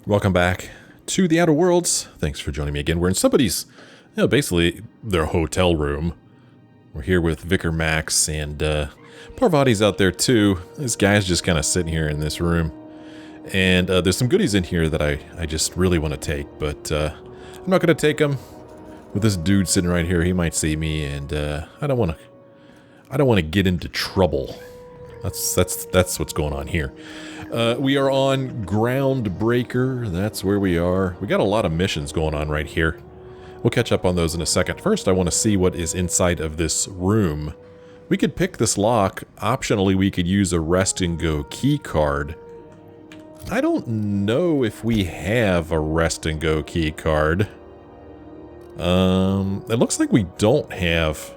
Welcome back to the Outer Worlds. Thanks for joining me again. We're in somebody's, basically their hotel room. We're here with Vicar Max, and Parvati's out there too. This guy's just kind of sitting here in this room. And there's some goodies in here that I just really want to take, but I'm not going to take them. With this dude sitting right here, he might see me, and I don't want to get into trouble. That's what's going on here. We are on Groundbreaker. That's where we are. We got a lot of missions going on right here. We'll catch up on those in a second. First, I want to see what is inside of this room. We could pick this lock. Optionally, we could use a rest and go key card. I don't know if we have a rest and go key card. It looks like we don't have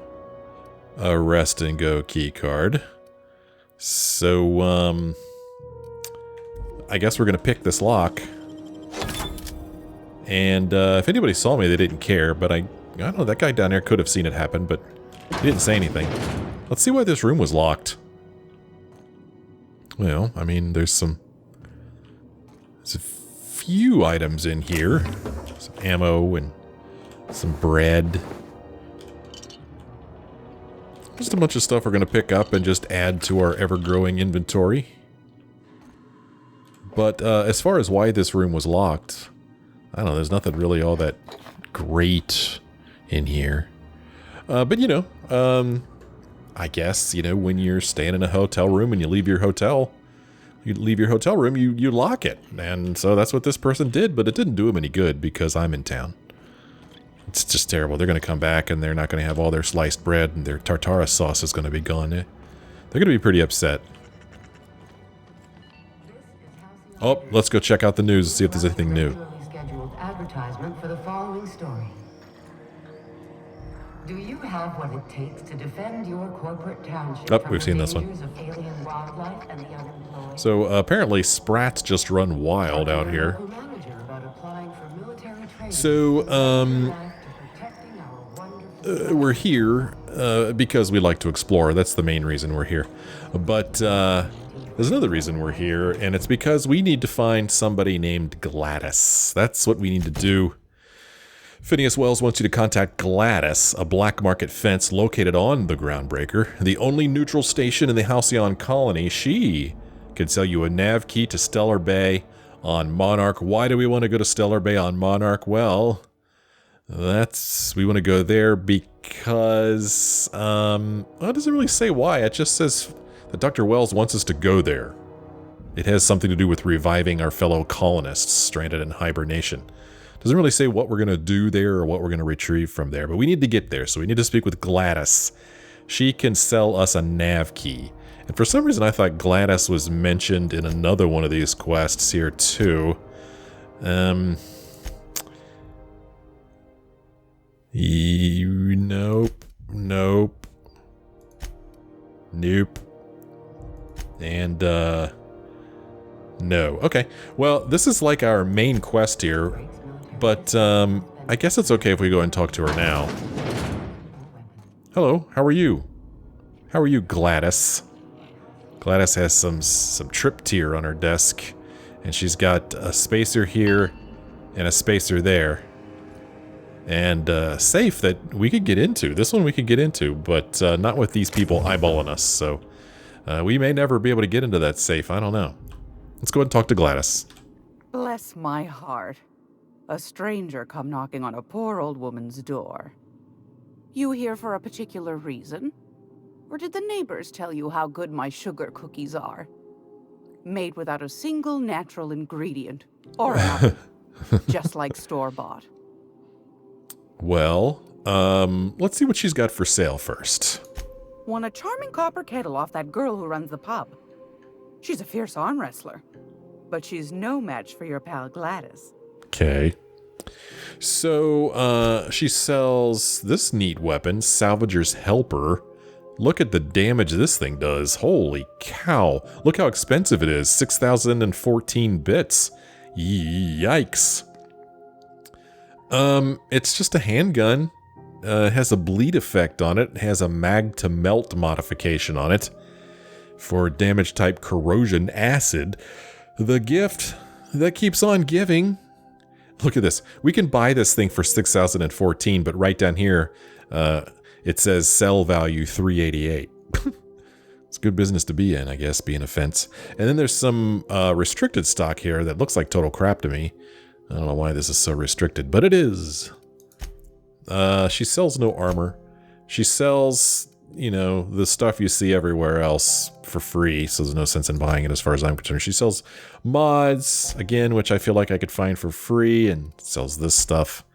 a rest and go key card. So, I guess we're going to pick this lock. And if anybody saw me, they didn't care, but I don't know, that guy down there could have seen it happen, but he didn't say anything. Let's see why this room was locked. Well, I mean, there's a few items in here. Some ammo and some bread. Just a bunch of stuff we're going to pick up and just add to our ever-growing inventory. But as far as why this room was locked, I don't know, there's nothing really all that great in here. But, you know, I guess, you know, when you're staying in a hotel room and you leave your hotel room, you lock it. And so that's what this person did, but it didn't do him any good because I'm in town. It's just terrible. They're going to come back and they're not going to have all their sliced bread and their tartare sauce is going to be gone. They're going to be pretty upset. Oh, let's go check out the news and see if there's anything new. Scheduled advertisement for the following story. Do you have what it takes to defend your corporate township Oh, from we've seen this one. dangers of alien wildlife and the unemployed? So apparently sprats just run wild out here. So we're here because we like to explore. That's the main reason we're here. But there's another reason we're here, and it's because we need to find somebody named Gladys. That's what we need to do. Phineas Wells wants you to contact Gladys, a black market fence located on the Groundbreaker, the only neutral station in the Halcyon colony. She can sell you a NavKey to Stellar Bay on Monarch. Why do we want to go to Stellar Bay on Monarch? Well, we want to go there because, well, it doesn't really say why. It just says that Dr. Wells wants us to go there. It has something to do with reviving our fellow colonists stranded in hibernation. Doesn't really say what we're going to do there or what we're going to retrieve from there, but we need to get there, so we need to speak with Gladys. She can sell us a NavKey. And for some reason I thought Gladys was mentioned in another one of these quests here too. Nope. And, no. Okay. Well, this is like our main quest here, but, I guess it's okay if we go and talk to her now. Hello, how are you? How are you, Gladys? Gladys has some trip tier on her desk, and she's got a spacer here and a spacer there. And a safe that we could get into. This one we could get into, but not with these people eyeballing us, so we may never be able to get into that safe. I don't know. Let's go ahead and talk to Gladys. Bless my heart. A stranger come knocking on a poor old woman's door. You here for a particular reason? Or did the neighbors tell you how good my sugar cookies are? Made without a single natural ingredient. Or another. Just like store-bought. Well, let's see what she's got for sale first. Want a charming copper kettle off that girl who runs the pub. She's a fierce arm wrestler. But she's no match for your pal Gladys. Okay. So, she sells this neat weapon, Salvager's Helper. Look at the damage this thing does. Holy cow. Look how expensive it is. 6,014 bits. Yikes. It's just a handgun. It has a bleed effect on it. It has a mag to melt modification on it. For damage type corrosion acid. The gift that keeps on giving. Look at this. We can buy this thing for 6,014, but right down here, it says sell value 388. It's good business to be in, I guess, being a fence. And then there's some restricted stock here that looks like total crap to me. I don't know why this is so restricted, but it is. She sells no armor. She sells, you know, the stuff you see everywhere else for free, so there's no sense in buying it as far as I'm concerned. She sells mods, again, which I feel like I could find for free, and sells this stuff.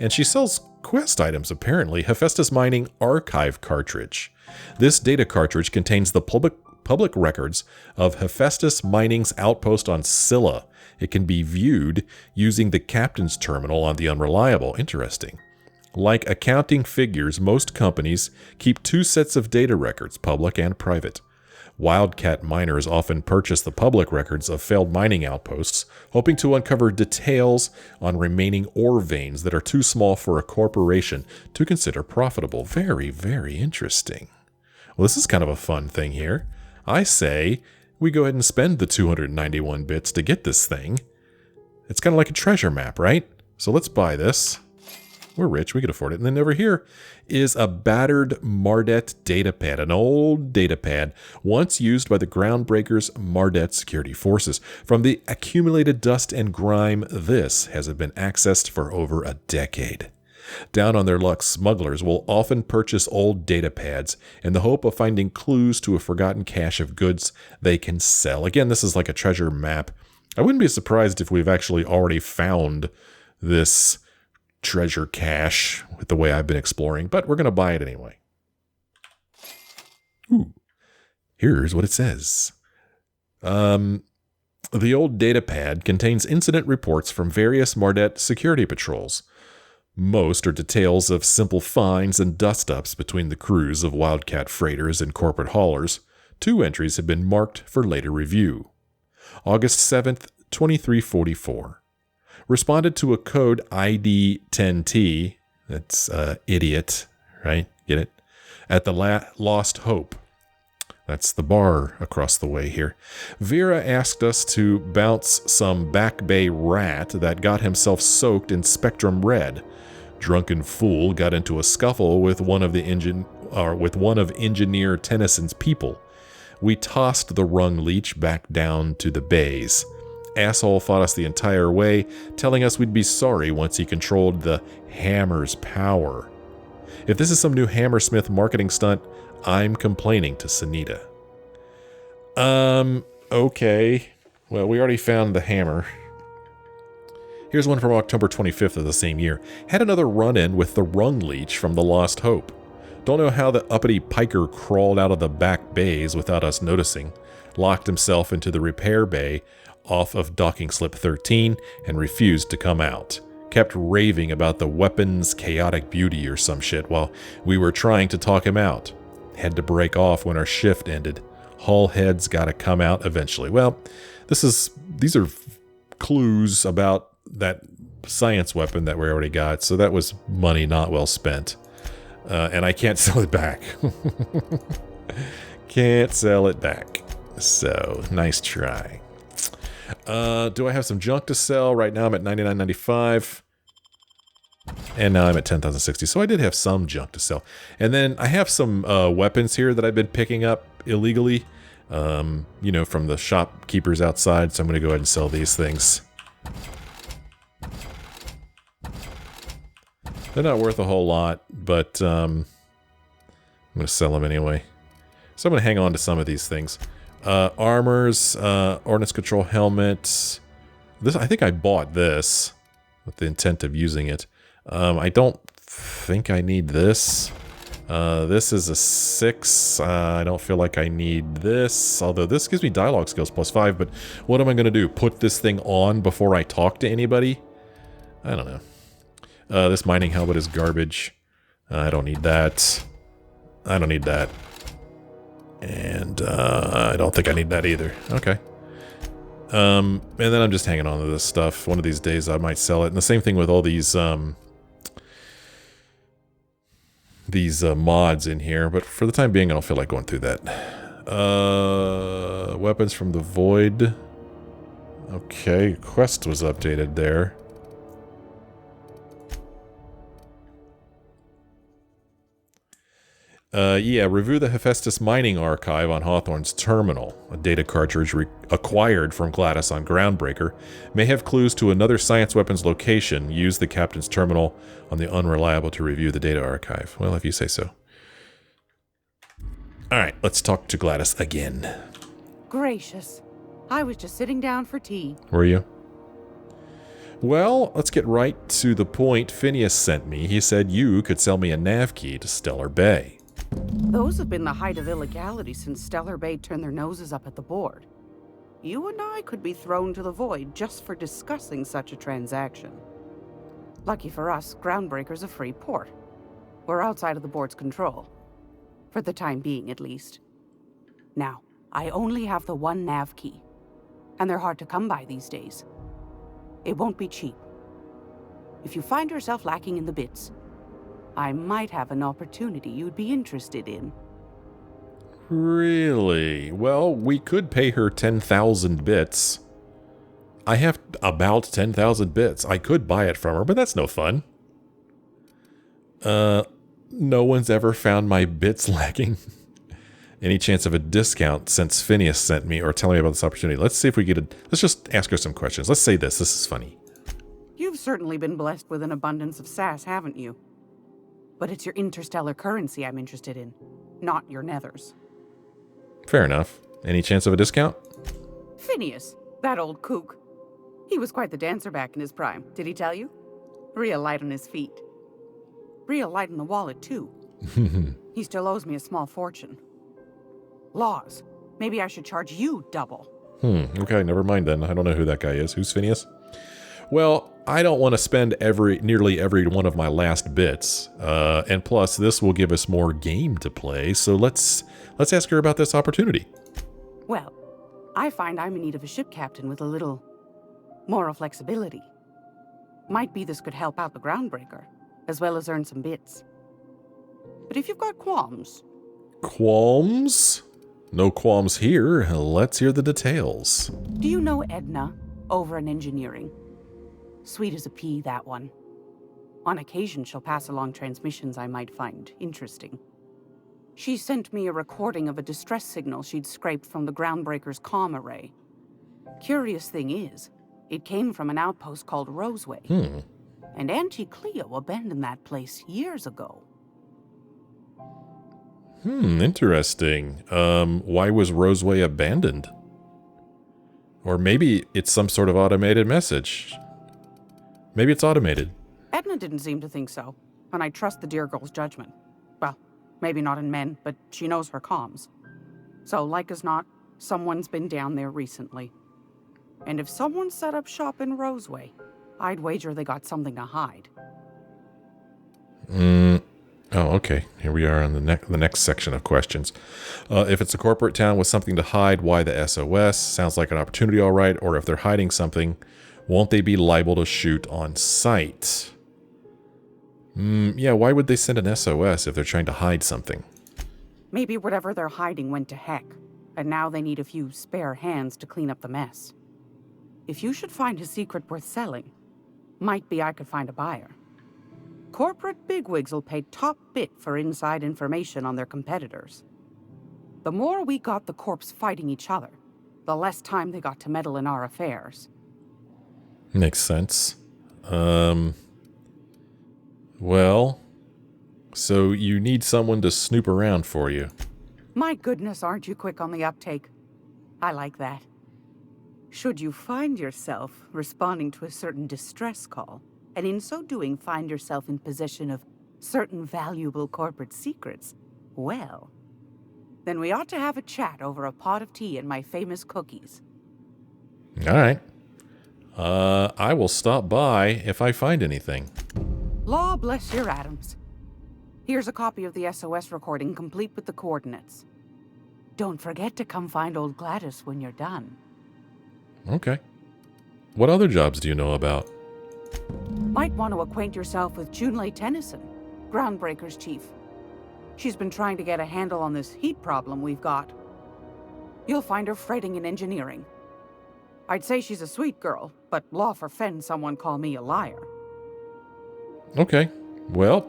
And she sells quest items, apparently. Hephaestus Mining Archive Cartridge. This data cartridge contains the public records of Hephaestus Mining's outpost on Scylla. It can be viewed using the captain's terminal on the Unreliable. Interesting. Like accounting figures, most companies keep two sets of data records, public and private. Wildcat miners often purchase the public records of failed mining outposts, hoping to uncover details on remaining ore veins that are too small for a corporation to consider profitable. Very, very interesting. Well, this is kind of a fun thing here. I say we go ahead and spend the 291 bits to get this thing. It's kind of like a treasure map, right? So let's buy this. We're rich, we could afford it. And then over here is a battered Mardet datapad, an old datapad once used by the Groundbreaker's Mardet security forces. From the accumulated dust and grime, this hasn't been accessed for over a decade. Down on their luck, smugglers will often purchase old datapads in the hope of finding clues to a forgotten cache of goods they can sell. Again, this is like a treasure map. I wouldn't be surprised if we've actually already found this treasure cache with the way I've been exploring, but we're going to buy it anyway. Ooh, here's what it says. The old datapad contains incident reports from various Mardet security patrols. Most are details of simple finds and dust-ups between the crews of Wildcat freighters and corporate haulers. 2 entries have been marked for later review. August 7th, 2344. Responded to a code ID 10T, that's idiot, right? Get it? At the Lost Hope. That's the bar across the way here. Vera asked us to bounce some Back Bay rat that got himself soaked in Spectrum Red. Drunken fool got into a scuffle with one of Engineer Tennyson's people. We tossed the rung leech back down to the bays. Asshole fought us the entire way, telling us we'd be sorry once he controlled the hammer's power. If this is some new Hammersmith marketing stunt, I'm complaining to Sunita. Okay. Well, we already found the hammer. Here's one from October 25th of the same year. Had another run-in with the rung leech from the Lost Hope. Don't know how the uppity piker crawled out of the back bays without us noticing. Locked himself into the repair bay off of docking slip 13 and refused to come out. Kept raving about the weapon's chaotic beauty or some shit while we were trying to talk him out. Had to break off when our shift ended. Hull heads gotta come out eventually. Well, these are clues about that science weapon that we already got, so that was money not well spent. And I can't sell it back. Can't sell it back. So, nice try. Do I have some junk to sell? Right now I'm at $99.95. And now I'm at 10,060. So I did have some junk to sell. And then I have some weapons here that I've been picking up illegally. You know, from the shopkeepers outside. So I'm going to go ahead and sell these things. They're not worth a whole lot, but I'm going to sell them anyway. So I'm going to hang on to some of these things. Armors, ordnance control helmets. I think I bought this with the intent of using it. I don't think I need this. This is a 6. I don't feel like I need this, although this gives me dialogue skills +5, but what am I going to do? Put this thing on before I talk to anybody? I don't know. This mining helmet is garbage. I don't need that. I don't need that. And I don't think I need that either. Okay. And then I'm just hanging on to this stuff. One of these days I might sell it. And the same thing with all these mods in here. But for the time being, I don't feel like going through that. Weapons from the Void. Okay, quest was updated there. Yeah, review the Hephaestus mining archive on Hawthorne's terminal. A data cartridge acquired from Gladys on Groundbreaker may have clues to another science weapons location. Use the captain's terminal on the Unreliable to review the data archive. Well, if you say so. Alright, let's talk to Gladys again. Gracious. I was just sitting down for tea. Were you? Well, let's get right to the point Phineas sent me. He said you could sell me a NavKey to Stellar Bay. Those have been the height of illegality since Stellar Bay turned their noses up at the board. You and I could be thrown to the void just for discussing such a transaction. Lucky for us, Groundbreaker's a free port. We're outside of the board's control. For the time being, at least. Now, I only have the one NavKey, and they're hard to come by these days. It won't be cheap. If you find yourself lacking in the bits, I might have an opportunity you'd be interested in. Really? Well, we could pay her 10,000 bits. I have about 10,000 bits. I could buy it from her, but that's no fun. No one's ever found my bits lacking. Any chance of a discount since Phineas sent me or telling me about this opportunity? Let's see if we get let's just ask her some questions. Let's say this. This is funny. You've certainly been blessed with an abundance of sass, haven't you? But it's your interstellar currency I'm interested in, not your nethers. Fair enough. Any chance of a discount? Phineas, that old kook. He was quite the dancer back in his prime, did he tell you? Real light on his feet. Real light on the wallet, too. He still owes me a small fortune. Laws. Maybe I should charge you double. Okay, never mind then. I don't know who that guy is. Who's Phineas? Well, I don't want to spend nearly every one of my last bits. And plus, this will give us more game to play, so let's ask her about this opportunity. Well, I find I'm in need of a ship captain with a little moral flexibility. Might be this could help out the Groundbreaker, as well as earn some bits. But if you've got qualms... Qualms? No qualms here. Let's hear the details. Do you know Edna, over in engineering? Sweet as a pea, that one. On occasion, she'll pass along transmissions I might find interesting. She sent me a recording of a distress signal she'd scraped from the Groundbreaker's comm array. Curious thing is, it came from an outpost called Roseway. And Auntie Cleo abandoned that place years ago. Interesting. Why was Roseway abandoned? Or maybe it's some sort of automated message. Maybe it's automated. Edna didn't seem to think so, and I trust the dear girl's judgment. Well, maybe not in men, but she knows her comms. So, like as not, someone's been down there recently. And if someone set up shop in Roseway, I'd wager they got something to hide. Oh, okay. Here we are on the next section of questions. If it's a corporate town with something to hide, why the SOS? Sounds like an opportunity, all right. Or if they're hiding something, won't they be liable to shoot on sight? Yeah, why would they send an SOS if they're trying to hide something? Maybe whatever they're hiding went to heck, and now they need a few spare hands to clean up the mess. If you should find a secret worth selling, might be I could find a buyer. Corporate bigwigs will pay top bit for inside information on their competitors. The more we got the corps fighting each other, the less time they got to meddle in our affairs. Makes sense. Well, so you need someone to snoop around for you. My goodness, aren't you quick on the uptake? I like that. Should you find yourself responding to a certain distress call, and in so doing find yourself in possession of certain valuable corporate secrets, well, then we ought to have a chat over a pot of tea and my famous cookies. All right. I will stop by if I find anything. Law bless your atoms. Here's a copy of the SOS recording complete with the coordinates. Don't forget to come find old Gladys when you're done. Okay. What other jobs do you know about? Might want to acquaint yourself with Junlei Tennyson, Groundbreaker's chief. She's been trying to get a handle on this heat problem we've got. You'll find her fretting in engineering. I'd say she's a sweet girl, but law forfend someone call me a liar. Okay. Well,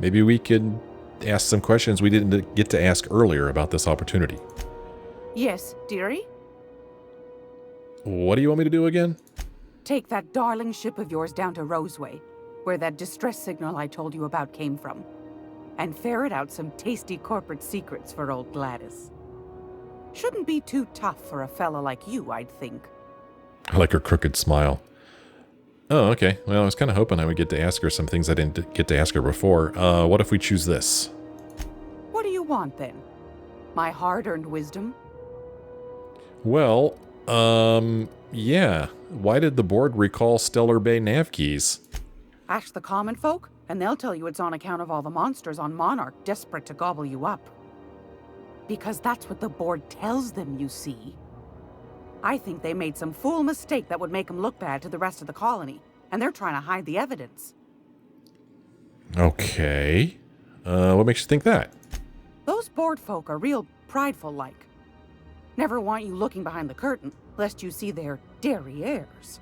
maybe we could ask some questions we didn't get to ask earlier about this opportunity. Yes, dearie? What do you want me to do again? Take that darling ship of yours down to Roseway, where that distress signal I told you about came from, and ferret out some tasty corporate secrets for old Gladys. Shouldn't be too tough for a fella like you, I'd think. I like her crooked smile. Oh, okay. Well, I was kind of hoping I would get to ask her some things I didn't get to ask her before. What if we choose this? What do you want, then? My hard-earned wisdom? Well, yeah. Why did the board recall Stellar Bay NavKeys? Ask the common folk, and they'll tell you it's on account of all the monsters on Monarch desperate to gobble you up. Because that's what the board tells them, you see. I think they made some fool mistake that would make them look bad to the rest of the colony, and they're trying to hide the evidence. Okay. What makes you think that? Those board folk are real prideful-like. Never want you looking behind the curtain, lest you see their derrieres.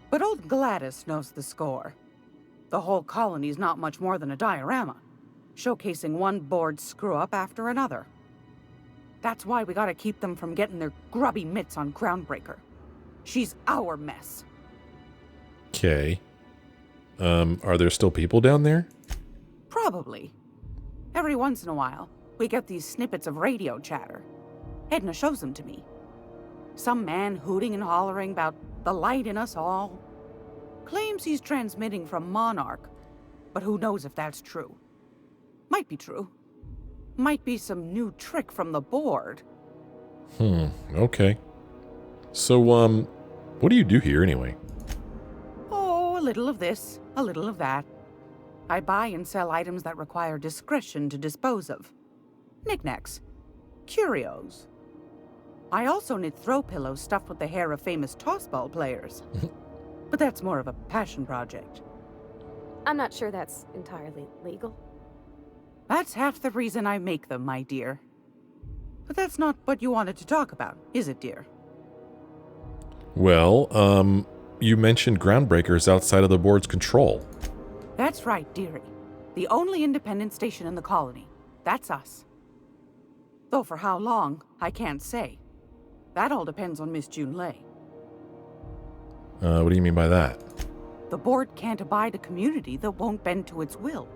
But old Gladys knows the score. The whole colony's not much more than a diorama, showcasing one board screw-up after another. That's why we gotta keep them from getting their grubby mitts on Groundbreaker. She's our mess. Okay. Are there still people down there? Probably. Every once in a while, we get these snippets of radio chatter. Edna shows them to me. Some man hooting and hollering about the light in us all. Claims he's transmitting from Monarch, but who knows if that's true. Might be true. Might be some new trick from the board. Okay. So, what do you do here anyway? Oh, a little of this, a little of that. I buy and sell items that require discretion to dispose of. Knickknacks. Curios. I also knit throw pillows stuffed with the hair of famous tossball players. But that's more of a passion project. I'm not sure that's entirely legal. That's half the reason I make them, my dear. But that's not what you wanted to talk about, is it, dear? Well, you mentioned Groundbreaker outside of the board's control. That's right, dearie. The only independent station in the colony. That's us. Though for how long, I can't say. That all depends on Miss Junlei. What do you mean by that? The board can't abide a community that won't bend to its will.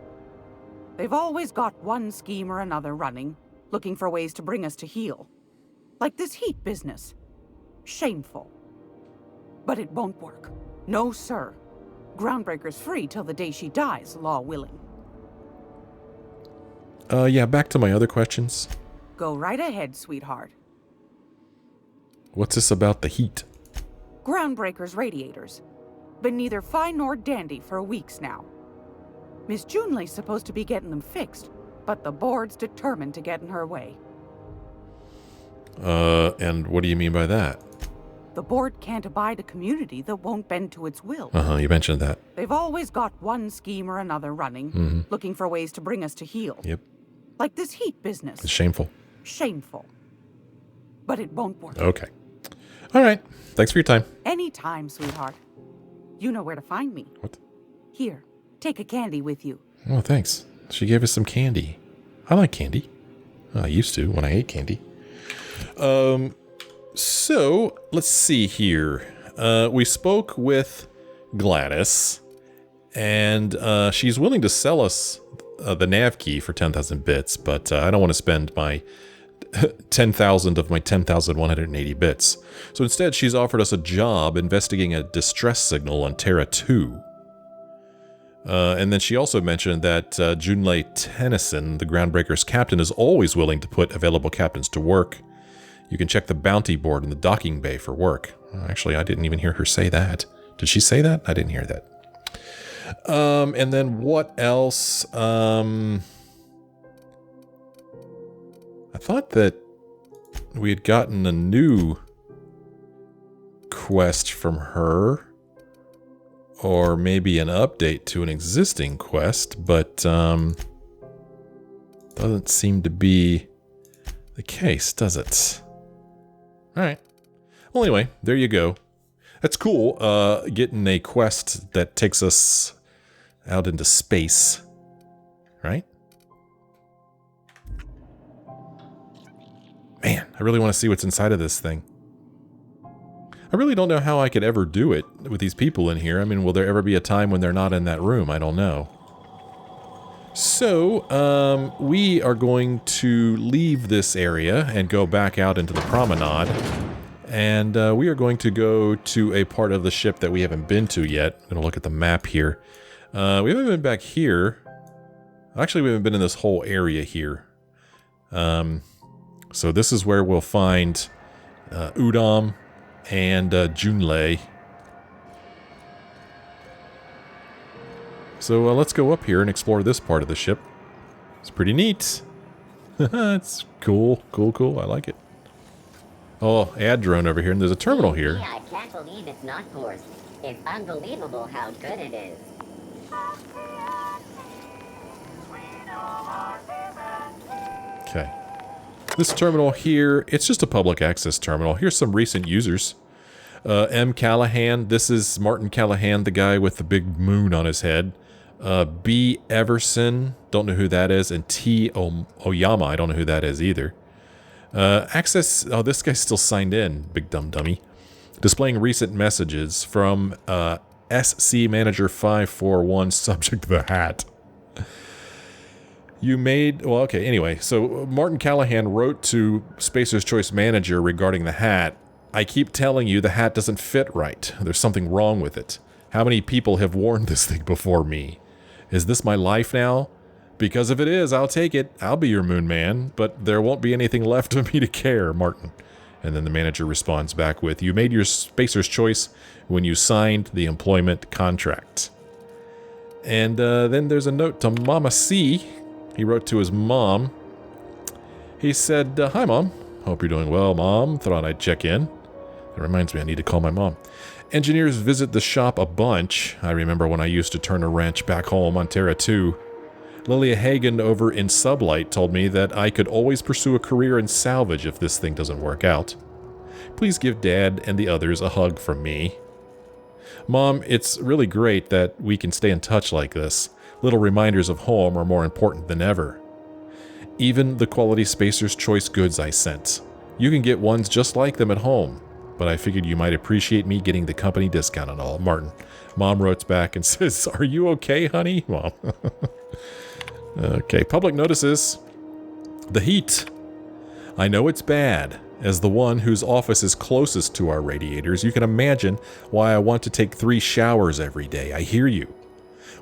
They've always got one scheme or another running, looking for ways to bring us to heel. Like this heat business. Shameful. But it won't work. No, sir. Groundbreaker's free till the day she dies, law willing. Yeah, back to my other questions. Go right ahead, sweetheart. What's this about the heat? Groundbreaker's radiators. Been neither fine nor dandy for weeks now. Miss Junlei's supposed to be getting them fixed, but the board's determined to get in her way. And what do you mean by that? The board can't abide a community that won't bend to its will. You mentioned that. They've always got one scheme or another running, looking for ways to bring us to heel. Yep. Like this heat business. It's shameful. Shameful. But it won't work. Okay. All right. Thanks for your time. Anytime, sweetheart. You know where to find me. What? Here, take a candy with you. Oh, thanks. She gave us some candy. I like candy. I used to when I ate candy. So, let's see here. We spoke with Gladys, and she's willing to sell us the NavKey for 10,000 bits, but I don't want to spend my 10,000 of my 10,180 bits. So instead, she's offered us a job investigating a distress signal on Terra 2. And then she also mentioned that Junlei Tennyson, the Groundbreaker's captain, is always willing to put available captains to work. You can check the bounty board in the docking bay for work. Actually, I didn't even hear her say that. Did she say that? I didn't hear that. And then what else? I thought that we had gotten a new quest from her, or maybe an update to an existing quest, but doesn't seem to be the case, does it? All right. Well, anyway, there you go. That's cool, getting a quest that takes us out into space. Right? Man, I really want to see what's inside of this thing. I really don't know how I could ever do it with these people in here. I mean, will there ever be a time when they're not in that room? I don't know. So, we are going to leave this area and go back out into the promenade. And we are going to go to a part of the ship that we haven't been to yet. I'm going to look at the map here. We haven't been back here. Actually, we haven't been in this whole area here. So this is where we'll find Udom and Junlei. So let's go up here and explore this part of the ship. It's pretty neat. It's cool, cool, cool. I like it. Oh, ad drone over here, and there's a terminal here. Yeah, I can't believe it's not forced. It's unbelievable how good it is. Okay. This terminal here, it's just a public access terminal. Here's some recent users. M. Callahan, this is Martin Callahan, the guy with the big moon on his head. B. Everson, don't know who that is. And T. Oyama, I don't know who that is either. Access, oh, this guy's still signed in, big dumb dummy. Displaying recent messages from SC Manager 541, subject the hat. You made, well, okay, anyway, so Martin Callahan wrote to Spacer's Choice Manager regarding the hat. I keep telling you the hat doesn't fit right. There's something wrong with it. How many people have worn this thing before me? Is this my life now? Because if it is, I'll take it. I'll be your moon man, but there won't be anything left of me to care, Martin. And then the manager responds back with, you made your Spacer's Choice when you signed the employment contract. And then there's a note to Mama C. He wrote to his mom. He said, hi, Mom. Hope you're doing well, Mom. Thought I'd check in. It reminds me I need to call my mom. Engineers visit the shop a bunch. I remember when I used to turn a wrench back home on Terra 2. Lilya Hagen over in SubLight told me that I could always pursue a career in salvage if this thing doesn't work out. Please give Dad and the others a hug from me. Mom, it's really great that we can stay in touch like this. Little reminders of home are more important than ever. Even the quality Spacer's Choice goods I sent. You can get ones just like them at home, but I figured you might appreciate me getting the company discount and all. Martin. Mom wrote back and says, are you okay, honey? Mom. Okay, public notices. The heat. I know it's bad. As the one whose office is closest to our radiators, you can imagine why I want to take 3 showers every day. I hear you.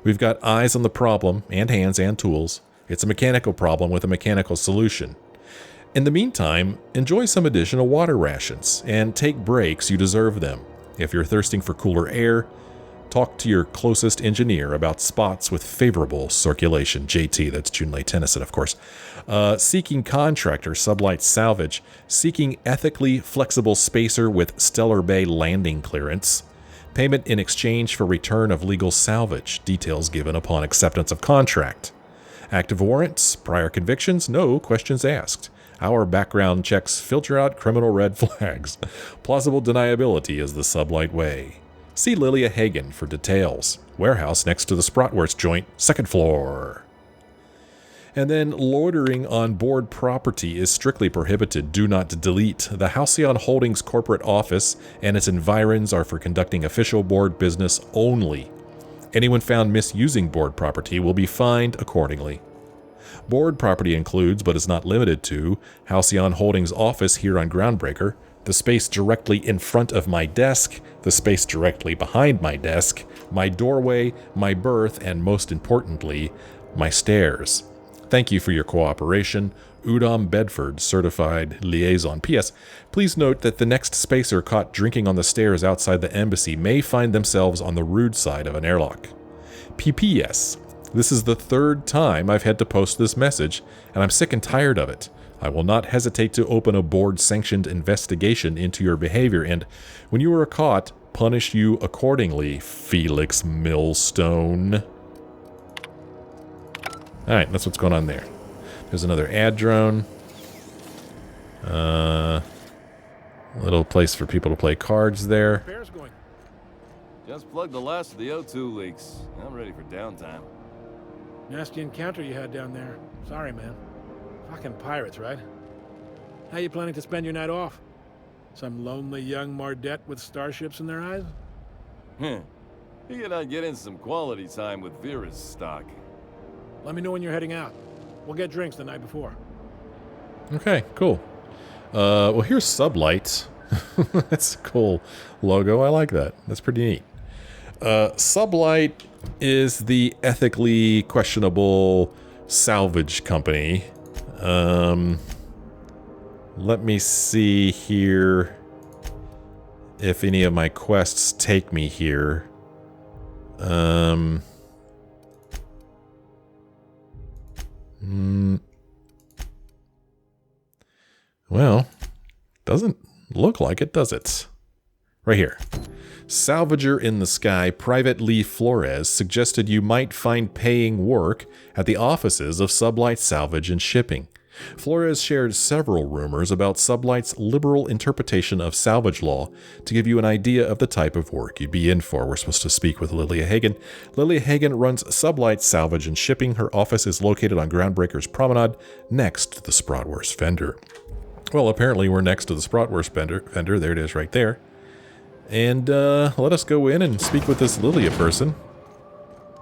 We've got eyes on the problem, and hands and tools. It's a mechanical problem with a mechanical solution. In the meantime, enjoy some additional water rations, and take breaks, you deserve them. If you're thirsting for cooler air, talk to your closest engineer about spots with favorable circulation. JT, that's Junlei Tennyson, of course. Seeking contractor, SubLight Salvage. Seeking ethically flexible spacer with Stellar Bay landing clearance. Payment in exchange for return of legal salvage. Details given upon acceptance of contract. Active warrants, prior convictions, no questions asked. Our background checks filter out criminal red flags. Plausible deniability is the SubLight way. See Lilya Hagen for details. Warehouse next to the Spratwurst joint, 2nd floor. And then loitering on board property is strictly prohibited. Do not delete. The Halcyon Holdings corporate office and its environs are for conducting official board business only. Anyone found misusing board property will be fined accordingly. Board property includes, but is not limited to, Halcyon Holdings office here on Groundbreaker, the space directly in front of my desk, the space directly behind my desk, my doorway, my berth, and most importantly, my stairs. Thank you for your cooperation. Udom Bedford, Certified Liaison. P.S. Please note that the next spacer caught drinking on the stairs outside the embassy may find themselves on the rude side of an airlock. P.P.S. This is the 3rd time I've had to post this message, and I'm sick and tired of it. I will not hesitate to open a board-sanctioned investigation into your behavior, and when you are caught, punish you accordingly, Felix Millstone. Alright, that's what's going on there. There's another ad drone. Little place for people to play cards there. Repairs going. Just plugged the last of the O2 leaks. I'm ready for downtime. Nasty encounter you had down there. Sorry, man. Fucking pirates, right? How you planning to spend your night off? Some lonely young Mardette with starships in their eyes? Figured I'd get in some quality time with Vera's stock. Let me know when you're heading out. We'll get drinks the night before. Okay, cool. Well, here's SubLight. That's a cool logo. I like that. That's pretty neat. SubLight is the ethically questionable salvage company. Let me see here if any of my quests take me here. Well, doesn't look like it, does it? Right here. Salvager in the Sky, Private Lee Flores, suggested you might find paying work at the offices of SubLight Salvage and Shipping. Flores shared several rumors about SubLight's liberal interpretation of salvage law to give you an idea of the type of work you'd be in for. We're supposed to speak with Lilya Hagen. Lilya Hagen runs SubLight Salvage and Shipping. Her office is located on Groundbreaker's promenade next to the Sprotwurst vendor. Well, apparently we're next to the Sprotwurst vendor. There it is right there. And let us go in and speak with this Lilia person.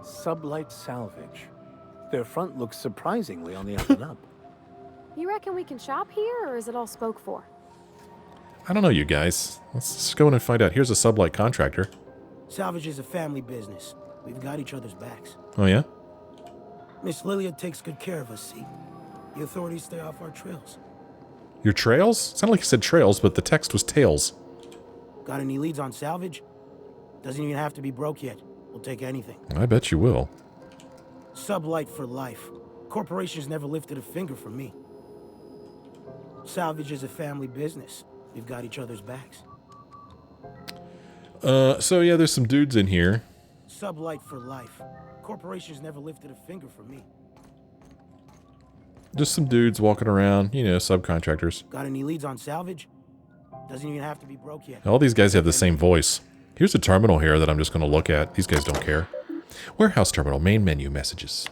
SubLight Salvage. Their front looks surprisingly on the up and up. You reckon we can shop here, or is it all spoke for? I don't know, you guys. Let's go in and find out. Here's a SubLight contractor. Salvage is a family business. We've got each other's backs. Oh, yeah? Miss Lilia takes good care of us, see? The authorities stay off our trails. Your trails? Sounded like you said trails, but the text was tails. Got any leads on salvage? Doesn't even have to be broke yet. We'll take anything. I bet you will. SubLight for life. Corporations never lifted a finger for me. Salvage is a family business. We've got each other's backs. So yeah, there's some dudes in here. SubLight for life. Corporations never lifted a finger for me. Just some dudes walking around, you know, subcontractors. Got any leads on salvage? Doesn't even have to be broke yet. All these guys have the same voice. Here's a terminal here that I'm just going to look at. These guys don't care. Warehouse terminal, main menu messages.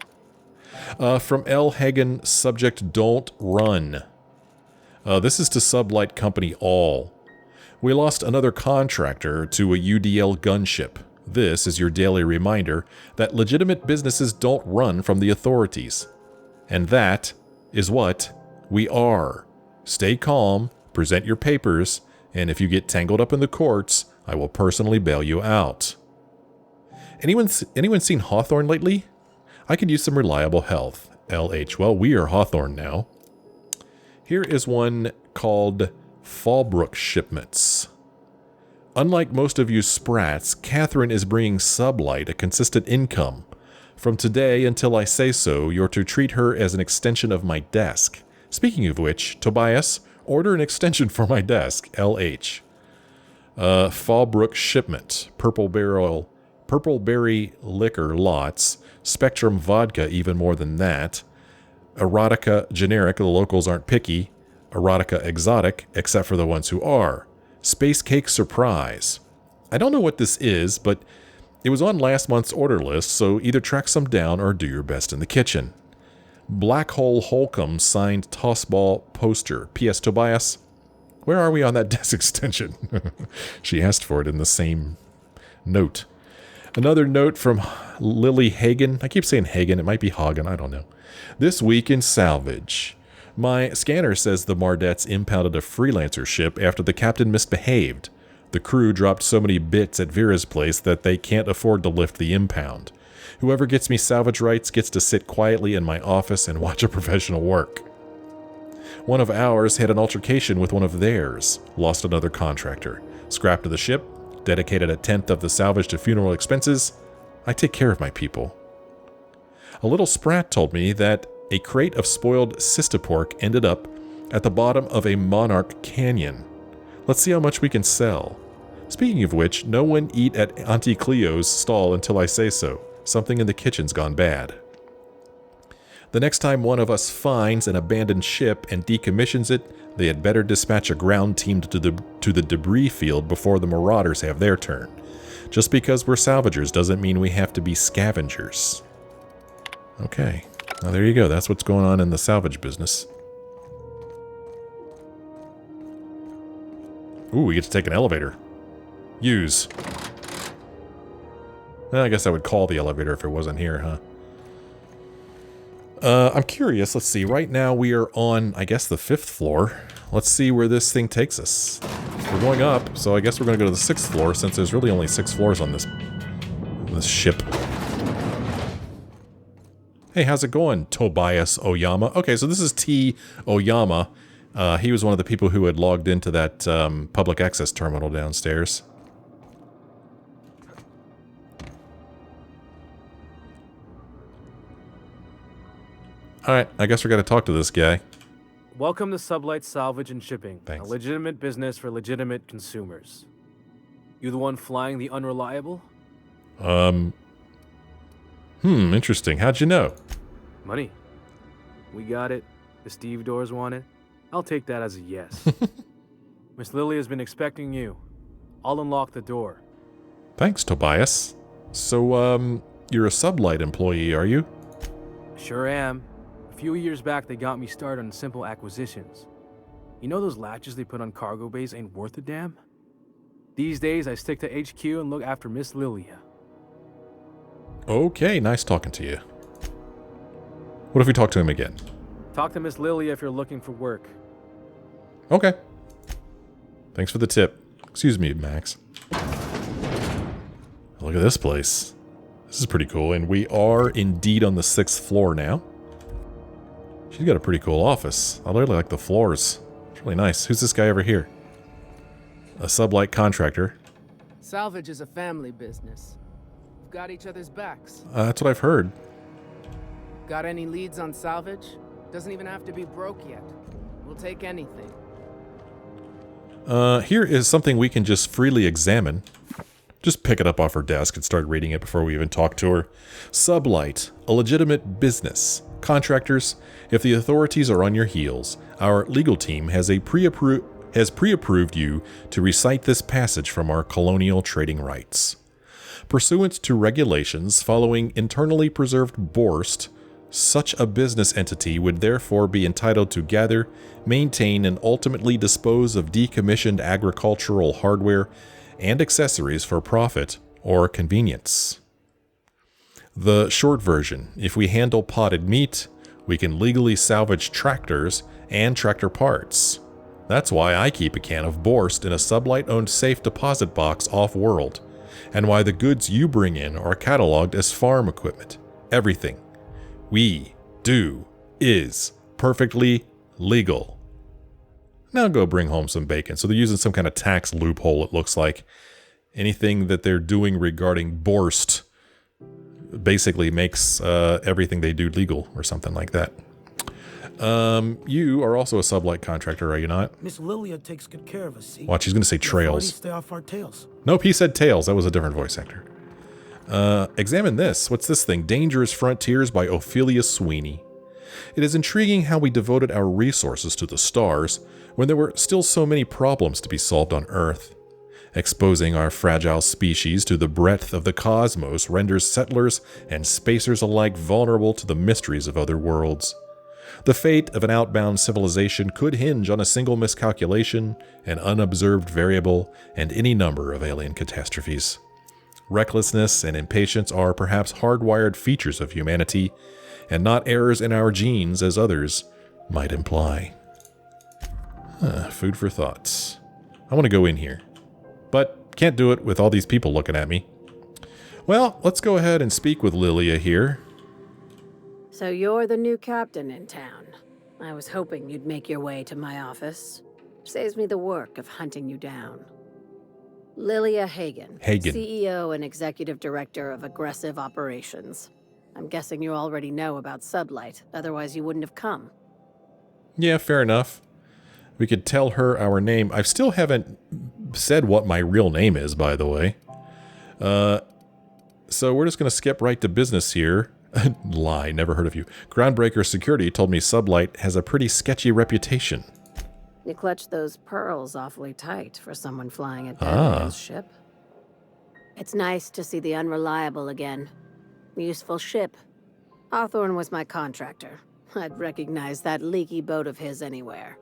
From L. Hagen, subject don't run. This is to SubLight Company All. We lost another contractor to a UDL gunship. This is your daily reminder that legitimate businesses don't run from the authorities. And that is what we are. Stay calm, present your papers, and if you get tangled up in the courts, I will personally bail you out. Anyone seen Hawthorne lately? I could use some reliable help. LH. Well, we are Hawthorne now. Here is one called Fallbrook Shipments. Unlike most of you sprats, Catherine is bringing SubLight a consistent income. From today until I say so, you're to treat her as an extension of my desk. Speaking of which, Tobias, order an extension for my desk. LH. Fallbrook Shipment. Purple Berry Liquor Lots. Spectrum Vodka, even more than that. Erotica Generic, the locals aren't picky. Erotica Exotic, except for the ones who are. Space Cake Surprise. I don't know what this is, but it was on last month's order list, so either track some down or do your best in the kitchen. Black Hole Holcomb signed Tossball Poster. P.S. Tobias, where are we on that desk extension? She asked for it in the same note. Another note from Lilya Hagen. I keep saying Hagen. It might be Hagen. I don't know. This week in salvage. My scanner says the Mardettes impounded a freelancer ship after the captain misbehaved. The crew dropped so many bits at Vera's place that they can't afford to lift the impound. Whoever gets me salvage rights gets to sit quietly in my office and watch a professional work. One of ours had an altercation with one of theirs, lost another contractor, scrapped the ship, dedicated a tenth of the salvage to funeral expenses. I take care of my people. A little sprat told me that a crate of spoiled sistapork ended up at the bottom of a Monarch Canyon. Let's see how much we can sell. Speaking of which, no one eat at Auntie Cleo's stall until I say so. Something in the kitchen's gone bad. The next time one of us finds an abandoned ship and decommissions it, they had better dispatch a ground team to the debris field before the marauders have their turn. Just because we're salvagers doesn't mean we have to be scavengers. Okay. Well, there you go. That's what's going on in the salvage business. Ooh, we get to take an elevator. Use. I guess I would call the elevator if it wasn't here, huh? I'm curious. Let's see. Right now we are on, I guess, the 5th floor. Let's see where this thing takes us. We're going up, so I guess we're going to go to the 6th floor since there's really only 6 floors on this ship. Hey, how's it going, Tobias Oyama? Okay, so this is T. Oyama. He was one of the people who had logged into that public access terminal downstairs. Alright, I guess we're going to talk to this guy. Welcome to SubLight Salvage and Shipping. Thanks. A legitimate business for legitimate consumers. You the one flying the Unreliable? Interesting. How'd you know? Money. We got it. The Steve doors want it. I'll take that as a yes. Miss Lilya's been expecting you. I'll unlock the door. Thanks, Tobias. So, you're a SubLight employee, are you? Sure am. A few years back, they got me started on simple acquisitions. You know those latches they put on cargo bays ain't worth a damn? These days, I stick to HQ and look after Miss Lilya. Okay, nice talking to you. What if we talk to him again? Talk to Miss Lilya if you're looking for work. Okay. Thanks for the tip. Excuse me, Max. Look at this place. This is pretty cool, and we are indeed on the 6th floor now. She's got a pretty cool office. I really like the floors. It's really nice. Who's this guy over here? A SubLight contractor. Salvage is a family business. We've got each other's backs. That's what I've heard. Got any leads on salvage? Doesn't even have to be broke yet. We'll take anything. Here is something we can just freely examine. Just pick it up off her desk and start reading it before we even talk to her. SubLight, a legitimate business. Contractors, if the authorities are on your heels, our legal team has pre-approved you to recite this passage from our colonial trading rights. Pursuant to regulations following internally preserved Borst, such a business entity would therefore be entitled to gather, maintain, and ultimately dispose of decommissioned agricultural hardware and accessories for profit or convenience. The short version: if we handle potted meat, we can legally salvage tractors and tractor parts. That's why I keep a can of Borst in a SubLight-owned safe deposit box off-world, and why the goods you bring in are cataloged as farm equipment. Everything we do is perfectly legal. Now go bring home some bacon. So they're using some kind of tax loophole, it looks like. Anything that they're doing regarding Borst basically makes everything they do legal or something like that. You are also a SubLight contractor, are you not? Miss Lilia takes good care of us, see? Watch, he's going to say trails. Stay off our tails. Nope, he said tails. That was a different voice actor. Examine this. What's this thing? Dangerous Frontiers by Ophelia Sweeney. It is intriguing how we devoted our resources to the stars when there were still so many problems to be solved on Earth. Exposing our fragile species to the breadth of the cosmos renders settlers and spacers alike vulnerable to the mysteries of other worlds. The fate of an outbound civilization could hinge on a single miscalculation, an unobserved variable, and any number of alien catastrophes. Recklessness and impatience are perhaps hardwired features of humanity, and not errors in our genes as others might imply. Food for thoughts. I want to go in here, but can't do it with all these people looking at me. Well, let's go ahead and speak with Lilia here. So you're the new captain in town. I was hoping you'd make your way to my office. Saves me the work of hunting you down. Lilya Hagen, CEO and Executive Director of Aggressive Operations. I'm guessing you already know about SubLight, otherwise you wouldn't have come. Yeah, fair enough. We could tell her our name. I still haven't said what my real name is, by the way. So we're just going to skip right to business here. Lie, never heard of you. Groundbreaker Security told me SubLight has a pretty sketchy reputation. You clutched those pearls awfully tight for someone flying a dead man's ship. It's nice to see the Unreliable again. Useful ship. Hawthorne was my contractor. I'd recognize that leaky boat of his anywhere.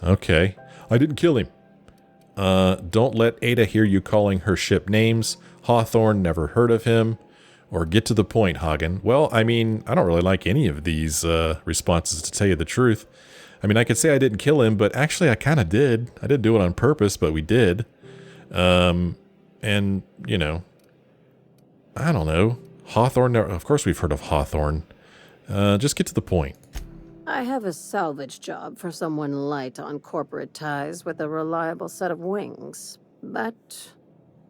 Okay. I didn't kill him. Don't let Ada hear you calling her ship names. Hawthorne, never heard of him. Or get to the point, Hagen. Well, I mean, I don't really like any of these responses, to tell you the truth. I mean, I could say I didn't kill him, but actually I kind of did. I didn't do it on purpose, but we did. And, you know, I don't know. Hawthorne, of course we've heard of Hawthorne. Just get to the point. I have a salvage job for someone light on corporate ties with a reliable set of wings. But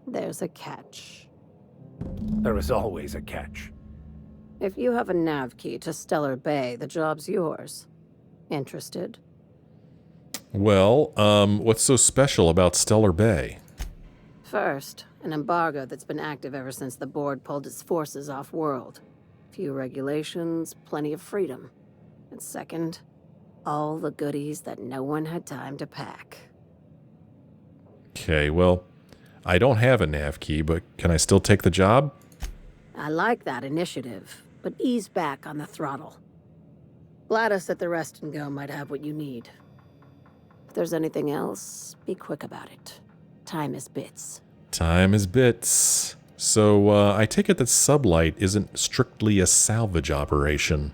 there's a catch. There is always a catch. If you have a NavKey to Stellar Bay, the job's yours. Interested? Well, what's so special about Stellar Bay? First, an embargo that's been active ever since the board pulled its forces off-world. Few regulations, plenty of freedom. And second, all the goodies that no one had time to pack. Okay, well, I don't have a NavKey, but can I still take the job? I like that initiative, but ease back on the throttle. Gladys at the Rest and Go might have what you need. If there's anything else, be quick about it. Time is bits. Time is bits. So, I take it that SubLight isn't strictly a salvage operation.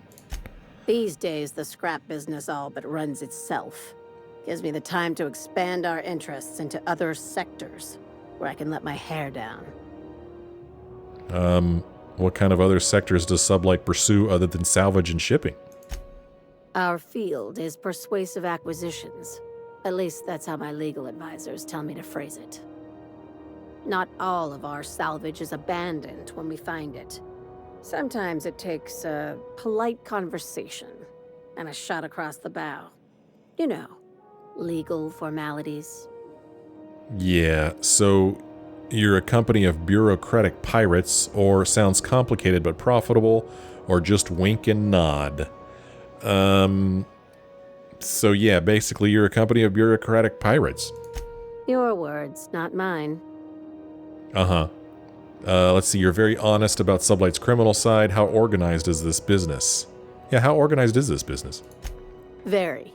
These days, the scrap business all but runs itself. Gives me the time to expand our interests into other sectors, where I can let my hair down. What kind of other sectors does SubLight pursue other than salvage and shipping? Our field is persuasive acquisitions. At least that's how my legal advisors tell me to phrase it. Not all of our salvage is abandoned when we find it. Sometimes it takes a polite conversation and a shot across the bow. You know, legal formalities. Yeah, so you're a company of bureaucratic pirates, or sounds complicated but profitable, or just wink and nod. So yeah, basically you're a company of bureaucratic pirates. Your words, not mine. Uh-huh. Let's see, you're very honest about SubLight's criminal side. How organized is this business? Yeah, how organized is this business? Very.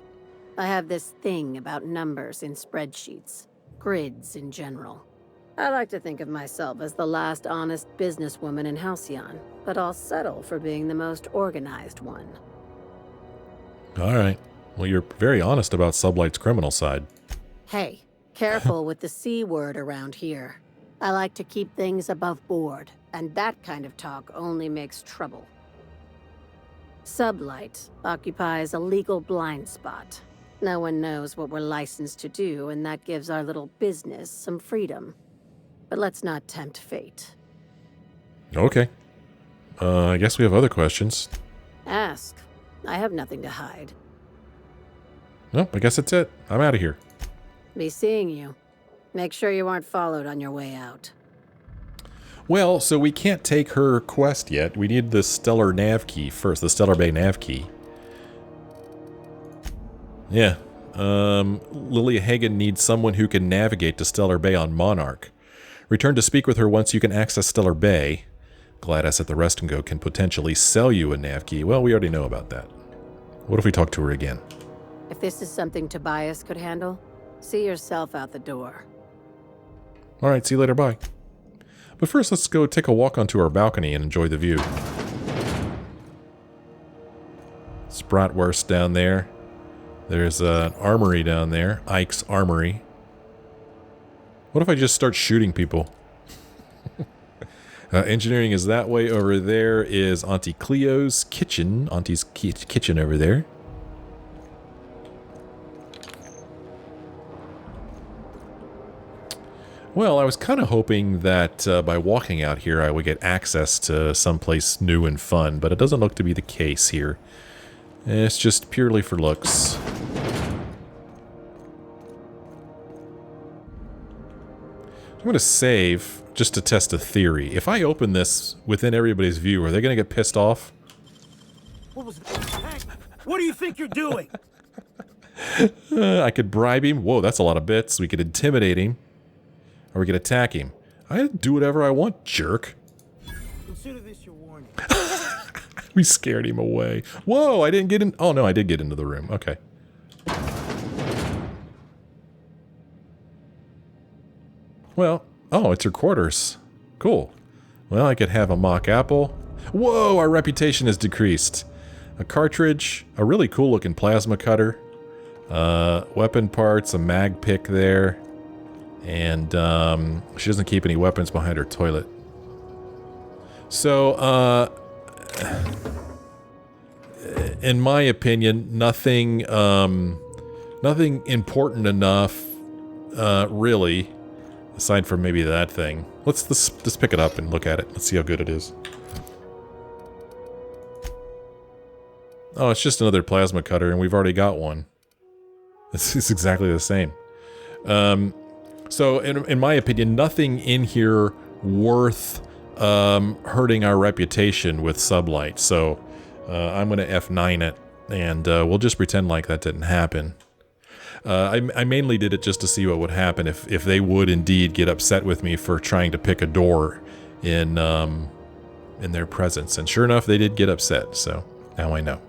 I have this thing about numbers in spreadsheets, grids in general. I like to think of myself as the last honest businesswoman in Halcyon, but I'll settle for being the most organized one. Alright. Well, you're very honest about SubLight's criminal side. Hey, careful with the C word around here. I like to keep things above board, and that kind of talk only makes trouble. SubLight occupies a legal blind spot. No one knows what we're licensed to do, and that gives our little business some freedom. But let's not tempt fate. Okay. I guess we have other questions. Ask. I have nothing to hide. Well, I guess that's it. I'm out of here. Be seeing you. Make sure you aren't followed on your way out. Well, so we can't take her quest yet. We need the Stellar NavKey first, the Stellar Bay NavKey. Yeah. Lilya Hagen needs someone who can navigate to Stellar Bay on Monarch. Return to speak with her once you can access Stellar Bay. Gladys at the Rest and Go can potentially sell you a NavKey. Well, we already know about that. What if we talk to her again? If this is something Tobias could handle, see yourself out the door. Alright, see you later, bye. But first, let's go take a walk onto our balcony and enjoy the view. Spratwurst down there. There's an armory down there. Ike's Armory. What if I just start shooting people? Engineering is that way. Over there is Auntie Cleo's kitchen. Auntie's kitchen over there. Well, I was kind of hoping that by walking out here I would get access to someplace new and fun, but it doesn't look to be the case here. It's just purely for looks. I'm going to save just to test a theory. If I open this within everybody's view, are they going to get pissed off? What was that? Hank, what do you think you're doing? I could bribe him. Whoa, that's a lot of bits. We could intimidate him. Or we could attack him. I do whatever I want, jerk. Consider this your warning. We scared him away. Whoa, I didn't get in. Oh, no, I did get into the room. Okay. Well, oh, it's her quarters. Cool. Well, I could have a mock apple. Whoa, our reputation has decreased. A cartridge, a really cool looking plasma cutter, weapon parts, a mag pick there, and she doesn't keep any weapons behind her toilet. So, in my opinion, nothing important enough, really, aside from maybe that thing. Let's just pick it up and look at it. Let's see how good it is. Oh, it's just another plasma cutter, and we've already got one. It's exactly the same. So, in my opinion, nothing in here worth hurting our reputation with SubLight. So, I'm going to F9 it, and we'll just pretend like that didn't happen. I mainly did it just to see what would happen if they would indeed get upset with me for trying to pick a door in their presence. And sure enough, they did get upset, so now I know.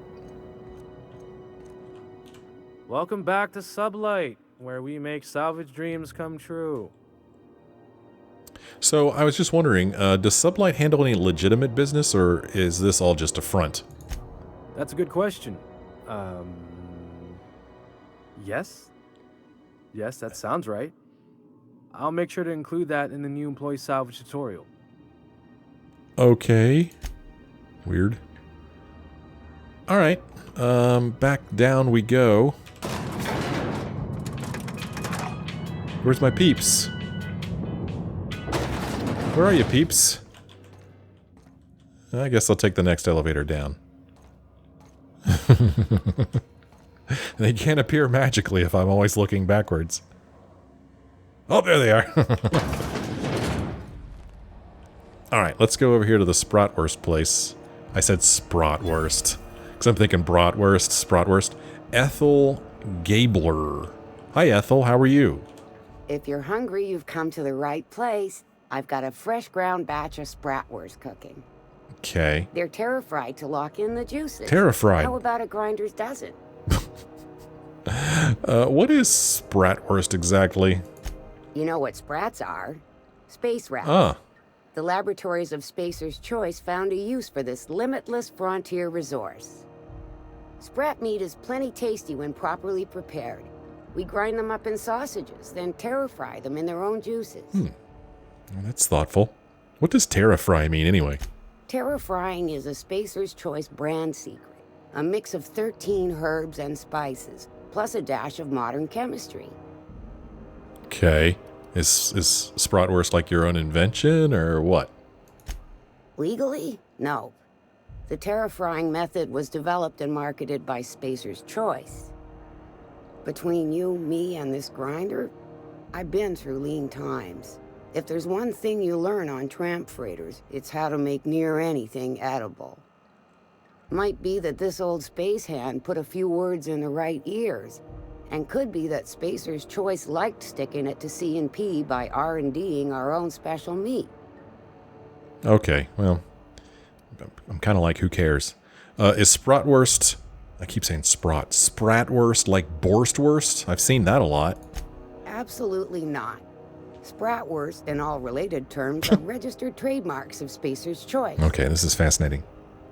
Welcome back to SubLight, where we make salvage dreams come true. So, I was just wondering, does SubLight handle any legitimate business, or is this all just a front? That's a good question. Yes? Yes, that sounds right. I'll make sure to include that in the new employee salvage tutorial. Okay. Weird. Alright, back down we go. Where's my peeps? Where are you, peeps? I guess I'll take the next elevator down. They can't appear magically if I'm always looking backwards. Oh, there they are. Alright, let's go over here to the Sprotwurst place. I said Sprotwurst, because I'm thinking Bratwurst, Sprotwurst. Ethel Gabler. Hi, Ethel. How are you? If you're hungry, you've come to the right place. I've got a fresh ground batch of Spratwurst cooking. Okay. They're terra-fried to lock in the juices. Terra-fried? How about a grinder's dozen? What is Spratwurst exactly? You know what sprats are? Space rats. Ah. The laboratories of Spacer's Choice found a use for this limitless frontier resource. Sprat meat is plenty tasty when properly prepared. We grind them up in sausages, then terra-fry them in their own juices. Well, that's thoughtful. What does terra-fry mean anyway? Terra-frying is a Spacer's Choice brand secret. A mix of 13 herbs and spices, plus a dash of modern chemistry. Okay. Is Spratwurst like your own invention, or what? Legally? No. The terra-frying method was developed and marketed by Spacer's Choice. Between you, me, and this grinder, I've been through lean times. If there's one thing you learn on tramp freighters, it's how to make near anything edible. Might be that this old space hand put a few words in the right ears, and could be that Spacer's Choice liked sticking it to C&P by R&Ding our own special meat. Okay, well, I'm kind of like, who cares? Is Spratwurst... I keep saying Spratwurst like Borstwurst? I've seen that a lot. Absolutely not. Spratwurst and all related terms are registered trademarks of Spacer's Choice. Okay, this is fascinating.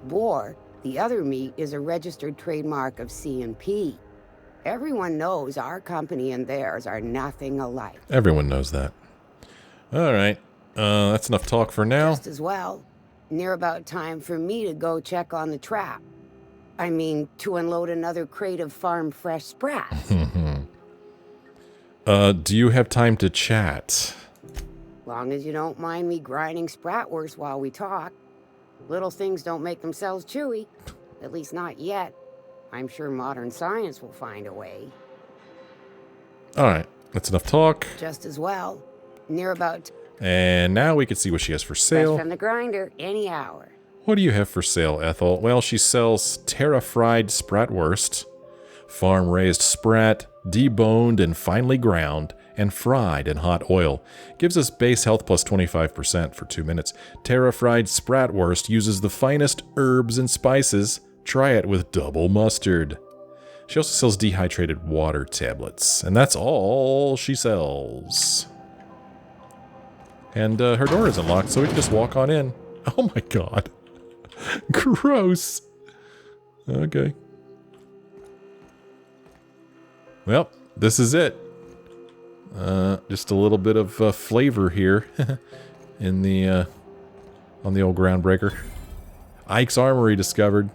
Boar, the other meat, is a registered trademark of C&P. Everyone knows our company and theirs are nothing alike. Everyone knows that. Alright, that's enough talk for now. Just as well. Near about time for me to go check on the trap. I mean, to unload another crate of farm-fresh sprats. Do you have time to chat? Long as you don't mind me grinding Spratwurst while we talk. Little things don't make themselves chewy. At least not yet. I'm sure modern science will find a way. Alright, that's enough talk. Just as well. Near about... And now we can see what she has for sale. Fresh from the grinder, any hour. What do you have for sale, Ethel? Well, she sells terra-fried Spratwurst, Farm-raised sprat, deboned and finely ground, and fried in hot oil. Gives us base health plus 25% for 2 minutes. Terra-fried spratwurst uses the finest herbs and spices. Try it with double mustard. She also sells dehydrated water tablets. And that's all she sells. And her door isn't locked, so we can just walk on in. Oh my god. Gross. Okay. Well, this is it. Just a little bit of flavor here in the on the old Groundbreaker. Ike's Armory discovered.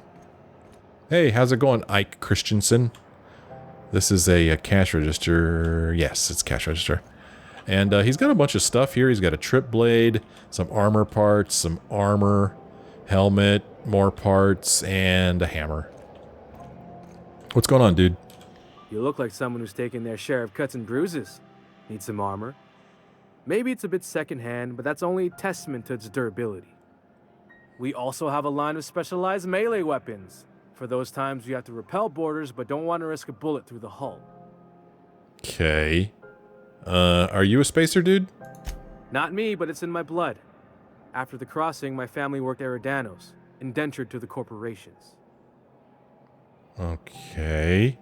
Hey, how's it going, Ike Christensen? This is a cash register. Yes, it's cash register. And he's got a bunch of stuff here. He's got a trip blade, some armor parts, some armor, helmet, more parts, and a hammer. What's going on, dude? You look like someone who's taken their share of cuts and bruises. Need some armor? Maybe it's a bit secondhand, but that's only a testament to its durability. We also have a line of specialized melee weapons. For those times you have to repel boarders, but don't want to risk a bullet through the hull. Okay. Are you a spacer, dude? Not me, but it's in my blood. After the crossing, my family worked Eridanos, indentured to the corporations. Okay.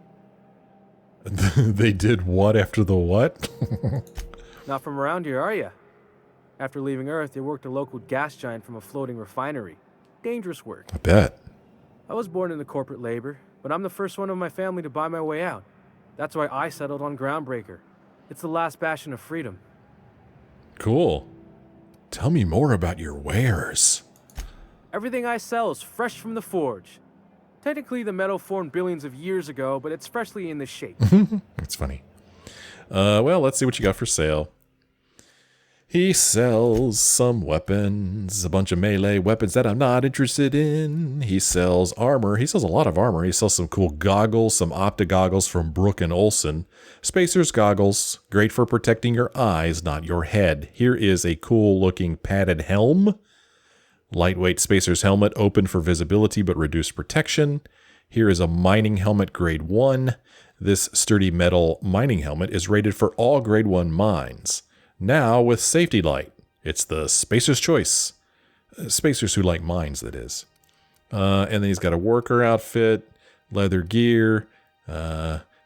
They did what after the what? Not from around here, are you? After leaving Earth, they worked a local gas giant from a floating refinery. Dangerous work. I bet. I was born into corporate labor, but I'm the first one of my family to buy my way out. That's why I settled on Groundbreaker. It's the last bastion of freedom. Cool. Tell me more about your wares. Everything I sell is fresh from the forge. Technically, the metal formed billions of years ago, but it's freshly in this shape. That's funny. Well, let's see what you got for sale. He sells some weapons, a bunch of melee weapons that I'm not interested in. He sells armor. He sells a lot of armor. He sells some cool goggles, some Opta goggles from Brook & Olson. Spacer's goggles, great for protecting your eyes, not your head. Here is a cool looking padded helm. Lightweight Spacer's helmet, open for visibility but reduced protection. Here is a mining helmet grade 1. This sturdy metal mining helmet is rated for all grade 1 mines. Now with safety light. It's the Spacer's choice. Spacers who like mines, that is. And then he's got a worker outfit, leather gear,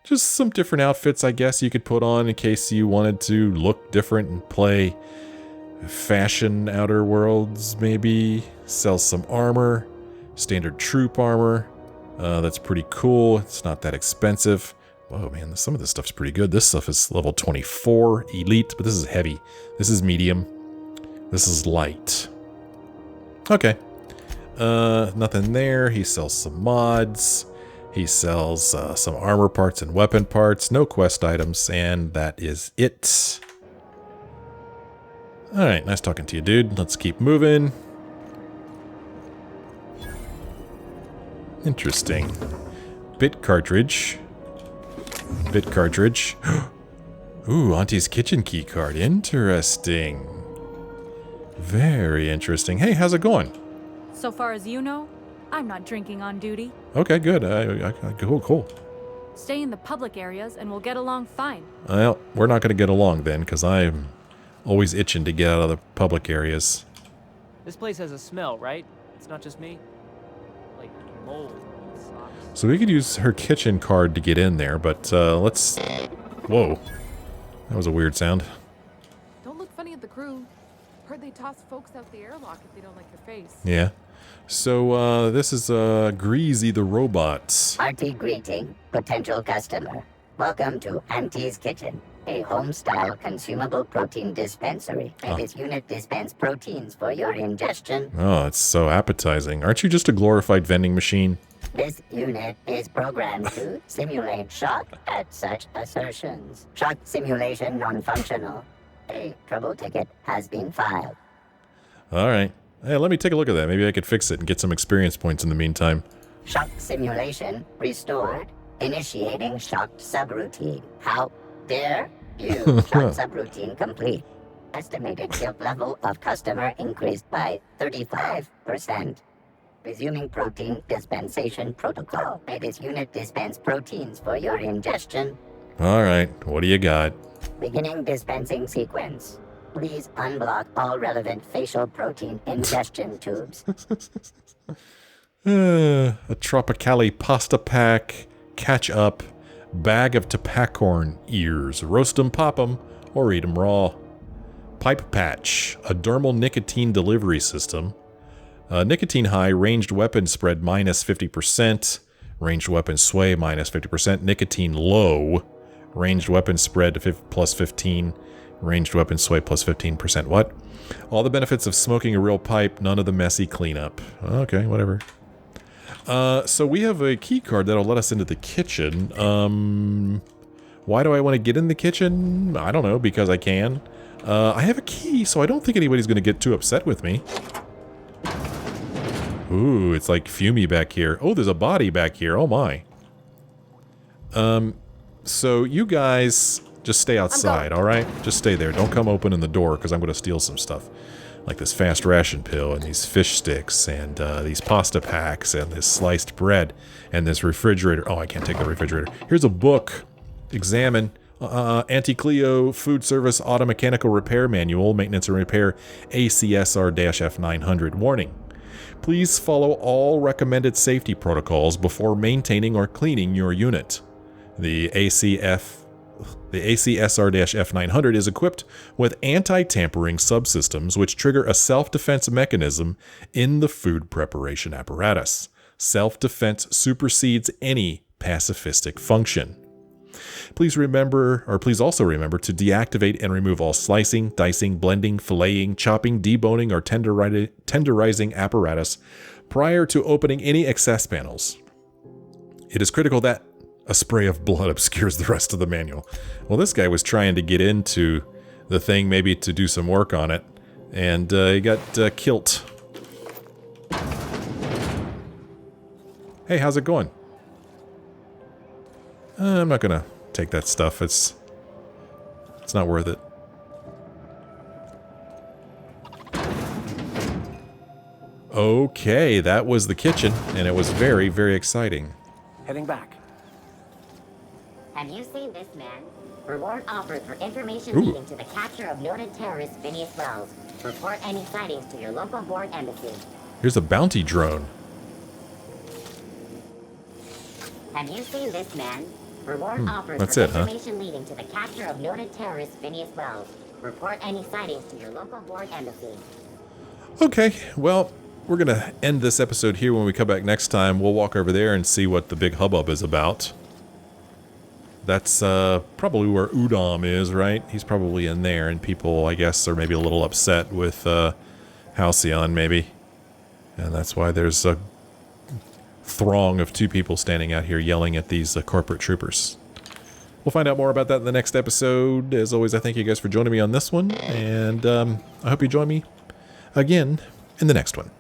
just some different outfits, I guess, you could put on in case you wanted to look different and play fashion Outer Worlds, maybe. Sells some armor, standard troop armor. That's pretty cool. It's not that expensive. Whoa, man, some of this stuff's pretty good. This stuff is level 24, elite, but this is heavy. This is medium. This is light. Okay. Nothing there. He sells some mods. He sells some armor parts and weapon parts. No quest items, and that is it. Alright, nice talking to you, dude. Let's keep moving. Interesting. Bit cartridge. Bit cartridge. Ooh, Auntie's kitchen key card. Interesting. Very interesting. Hey, how's it going? So far as you know, I'm not drinking on duty. Okay, good. Cool. Stay in the public areas and we'll get along fine. Well, we're not going to get along then, because I'm always itching to get out of the public areas. This place has a smell, right? It's not just me. Like mold. So we could use her kitchen card to get in there, but let's... Whoa. That was a weird sound. Don't look funny at the crew. Heard they toss folks out the airlock if they don't like your face. Yeah. So, this is Greasy the robot. Hearty greeting, potential customer. Welcome to Auntie's Kitchen, a home-style consumable protein dispensary. And its unit dispense proteins for your ingestion. Oh, it's so appetizing. Aren't you just a glorified vending machine? This unit is programmed to simulate shock at such assertions. Shock simulation non-functional. A trouble ticket has been filed. Alright. Hey, let me take a look at that. Maybe I could fix it and get some experience points in the meantime. Shock simulation restored. Initiating shocked subroutine. How dare you? Shock subroutine complete. Estimated guilt level of customer increased by 35%. Resuming protein dispensation protocol. May this unit dispense proteins for your ingestion. Alright, what do you got? Beginning dispensing sequence. Please unblock all relevant facial protein ingestion tubes. A Tropicali pasta pack, catch up, bag of tapacorn ears, roast 'em, pop 'em, or eat 'em raw. Pipe patch, a dermal nicotine delivery system. Nicotine high, ranged weapon spread minus 50%, ranged weapon sway minus 50%, nicotine low, ranged weapon spread to plus 15, ranged weapon sway plus 15%. What? All the benefits of smoking a real pipe, none of the messy cleanup. Okay, whatever. So we have a key card that'll let us into the kitchen. Why do I want to get in the kitchen? I don't know, because I can. I have a key, so I don't think anybody's going to get too upset with me. Ooh, it's like fumey back here. Oh, there's a body back here. Oh my. So you guys just stay outside, alright? Just stay there. Don't come opening the door, because I'm going to steal some stuff. Like this fast ration pill, and these fish sticks, and these pasta packs, and this sliced bread, and this refrigerator. Oh, I can't take the refrigerator. Here's a book. Examine. Auntie Cleo Food Service Auto Mechanical Repair Manual, Maintenance and Repair, ACSR-F900. Warning. Please follow all recommended safety protocols before maintaining or cleaning your unit. The ACSR-F900 is equipped with anti-tampering subsystems which trigger a self-defense mechanism in the food preparation apparatus. Self-defense supersedes any pacifistic function. Please also remember to deactivate and remove all slicing, dicing, blending, filleting, chopping, deboning, or tenderizing apparatus prior to opening any access panels. It is critical that a spray of blood obscures the rest of the manual. Well, this guy was trying to get into the thing, maybe to do some work on it, and he got killed. Hey, how's it going? I'm not gonna take that stuff. It's not worth it. Okay, that was the kitchen, and it was very, very exciting. Heading back. Have you seen this man? Reward offered for information leading to the capture of noted terrorist Phineas Wells. Report any sightings to your local board embassy. Here's a bounty drone. Have you seen this man? Reward offered That's for it, huh? information leading to the capture of noted terrorist Phineas Wells. Report any sightings to your local board embassy. Okay, well, we're gonna end this episode here. When we come back next time, we'll walk over there and see what the big hubbub is about. That's probably where Udom is, right? He's probably in there, and people, I guess, are maybe a little upset with Halcyon, maybe. And that's why there's a throng of two people standing out here yelling at these corporate troopers. We'll find out more about that in the next episode. As always, I thank you guys for joining me on this one, and I hope you join me again in the next one.